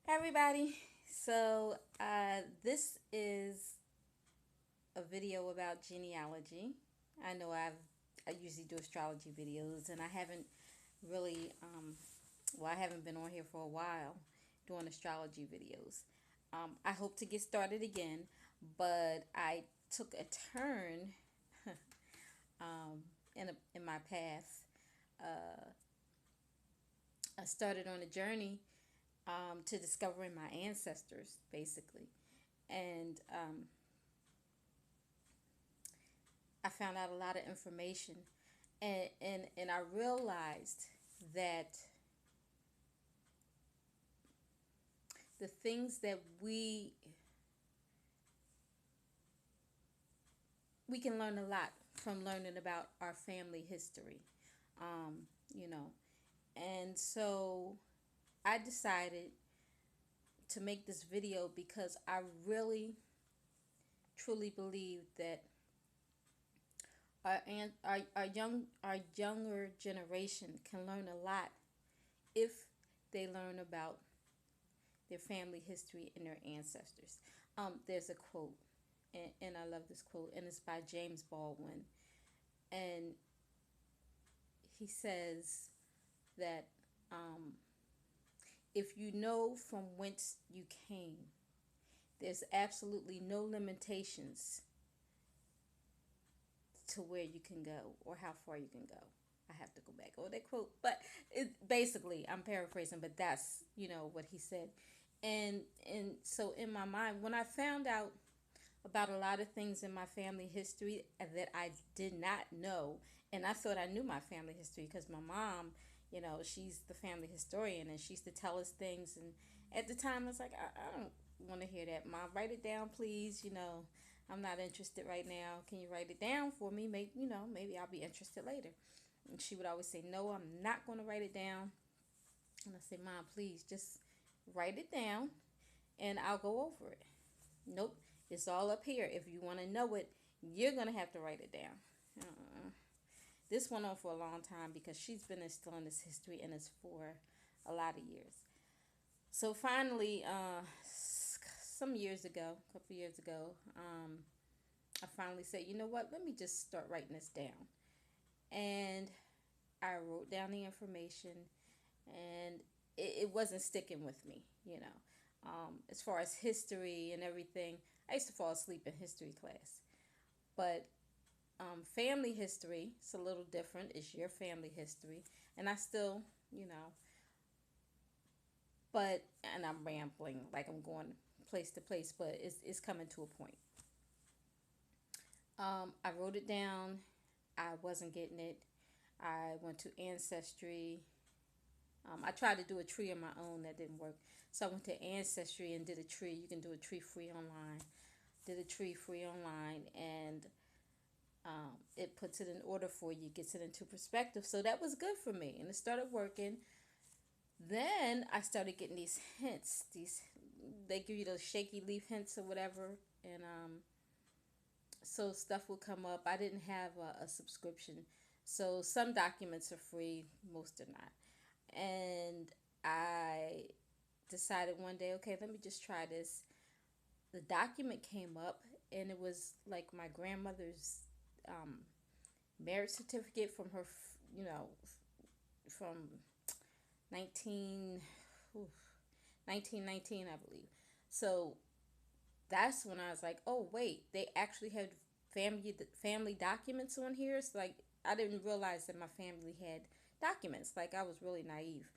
Hey everybody. This is a video about genealogy. I know I usually do astrology videos, and I haven't really I haven't been on here for a while doing astrology videos. I hope to get started again, but I took a turn in my path. I started on a journey to discovering my ancestors, basically, and I found out a lot of information, and I realized that the things that we can learn a lot from learning about our family history, um, you know, and so I decided to make this video because I really truly believe that our younger generation can learn a lot if they learn about their family history and their ancestors. There's a quote, and I love this quote, and it's by James Baldwin. And he says that if you know from whence you came, there's absolutely no limitations to where you can go or how far you can go. I have to go back over that quote, but it basically, I'm paraphrasing, but that's what he said. And so in my mind, when I found out about a lot of things in my family history that I did not know, and I thought I knew my family history because my mom, she's the family historian, and she used to tell us things. And at the time, I was like, I don't want to hear that. Mom, write it down, please. I'm not interested right now. Can you write it down for me? Maybe I'll be interested later. And she would always say, no, I'm not going to write it down. And I say, Mom, please just write it down and I'll go over it. Nope, it's all up here. If you want to know it, you're going to have to write it down. This went on for a long time because she's been instilling this history in us for a lot of years. So finally, some years ago, a couple years ago, I finally said, you know what, let me just start writing this down. And I wrote down the information, and it wasn't sticking with me. As far as history and everything, I used to fall asleep in history class. But family history, it's a little different. It's your family history. And I still, and I'm rambling like I'm going place to place, but it's coming to a point. I wrote it down. I wasn't getting it. I went to Ancestry. I tried to do a tree on my own. That didn't work. So I went to Ancestry and did a tree. You can do a tree free online. Did a tree free online, and it puts it in order for you, gets it into perspective. So that was good for me, and it started working. Then I started getting these hints. They give you those shaky leaf hints or whatever, and so stuff will come up. I didn't have a subscription, so some documents are free, most are not. And I decided one day, okay, let me just try this. The document came up, and it was like my grandmother's um, marriage certificate from her, from 19, 1919, I believe. So that's when I was like, oh wait, they actually had family documents on here. It's like I didn't realize that my family had documents. Like I was really naive.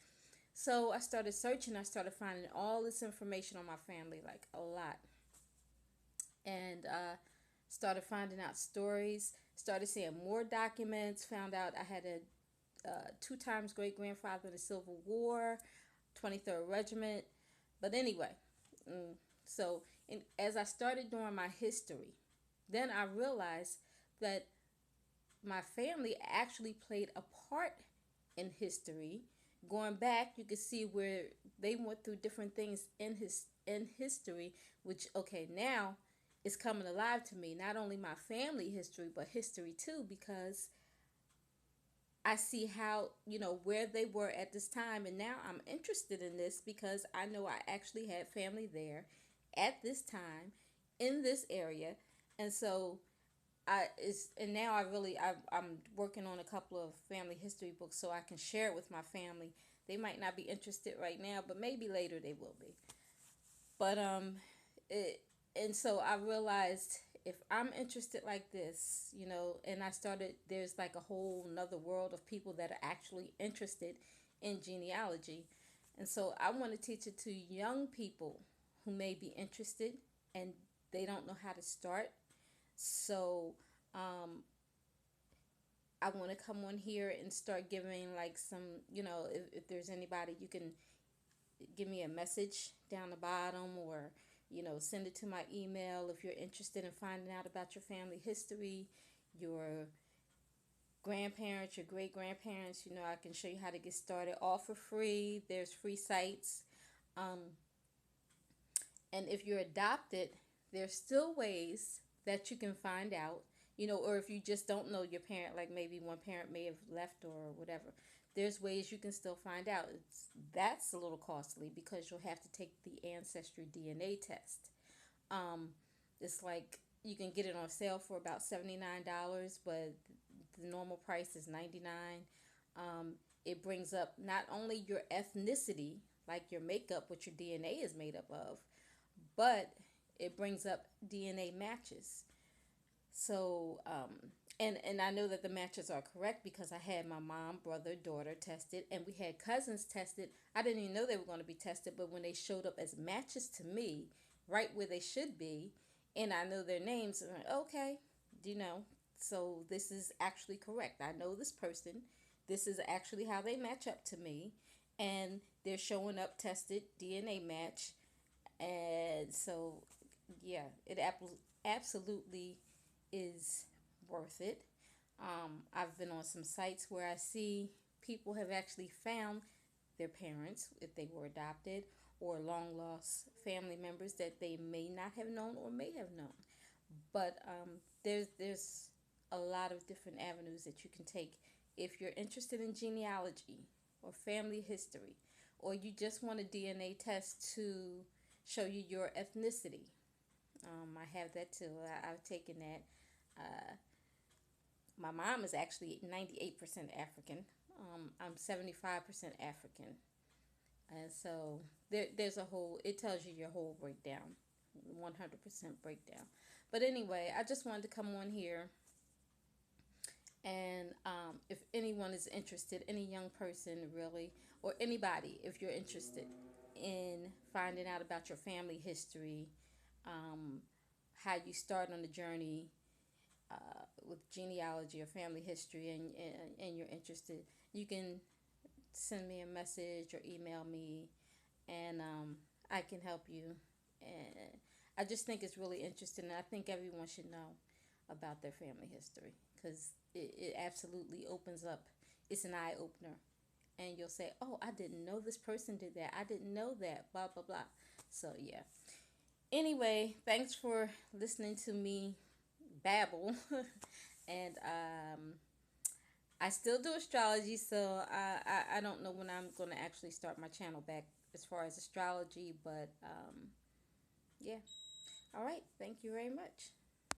So I started searching. I started finding all this information on my family, like a lot, and started finding out stories. Started seeing more documents. Found out I had a two times great grandfather in the Civil War, 23rd Regiment. But anyway, so as I started doing my history, then I realized that my family actually played a part in history. Going back, you can see where they went through different things in history, which okay now is coming alive to me. Not only my family history, but history too, because I see how, where they were at this time. And now I'm interested in this because I know I actually had family there at this time in this area. And so and now I'm working on a couple of family history books so I can share it with my family. They might not be interested right now, but maybe later they will be. But it and so I realized if I'm interested like this, and I started, there's like a whole another world of people that are actually interested in genealogy. And so I want to teach it to young people who may be interested and they don't know how to start. So um, I want to come on here and start giving like some, if there's anybody, you can give me a message down the bottom, or send it to my email if you're interested in finding out about your family history, your grandparents, your great grandparents. I can show you how to get started all for free. There's free sites. um, and if you're adopted, there's still ways that you can find out, or if you just don't know your parent, like maybe one parent may have left or whatever, there's ways you can still find out. That's a little costly because you'll have to take the ancestry DNA test. Um, it's like you can get it on sale for about $79, but the normal price is $99. It brings up not only your ethnicity, like your makeup, what your DNA is made up of, but it brings up DNA matches. So, and I know that the matches are correct because I had my mom, brother, daughter tested, and we had cousins tested. I didn't even know they were going to be tested, but when they showed up as matches to me, right where they should be, and I know their names, I'm like, okay, so this is actually correct. I know this person. This is actually how they match up to me, and they're showing up tested DNA match. And so, yeah, it absolutely is worth it. I've been on some sites where I see people have actually found their parents, if they were adopted, or long lost family members that they may not have known or may have known. But there's a lot of different avenues that you can take if you're interested in genealogy or family history, or you just want a DNA test to show you your ethnicity. I have that too. I've taken that. Uh, my mom is actually 98% African. I'm 75% African. And so there's a whole, it tells you your whole breakdown, 100% breakdown. But anyway, I just wanted to come on here and if anyone is interested, any young person really, or anybody, if you're interested in finding out about your family history, um, how you start on the journey with genealogy or family history, and you're interested, you can send me a message or email me, and I can help you. And I just think it's really interesting, and I think everyone should know about their family history because it absolutely opens up. It's an eye opener, and you'll say, "Oh, I didn't know this person did that. I didn't know that." Blah blah blah. So yeah. Anyway, thanks for listening to me babble, and I still do astrology, so I don't know when I'm going to actually start my channel back as far as astrology, but yeah. All right. Thank you very much.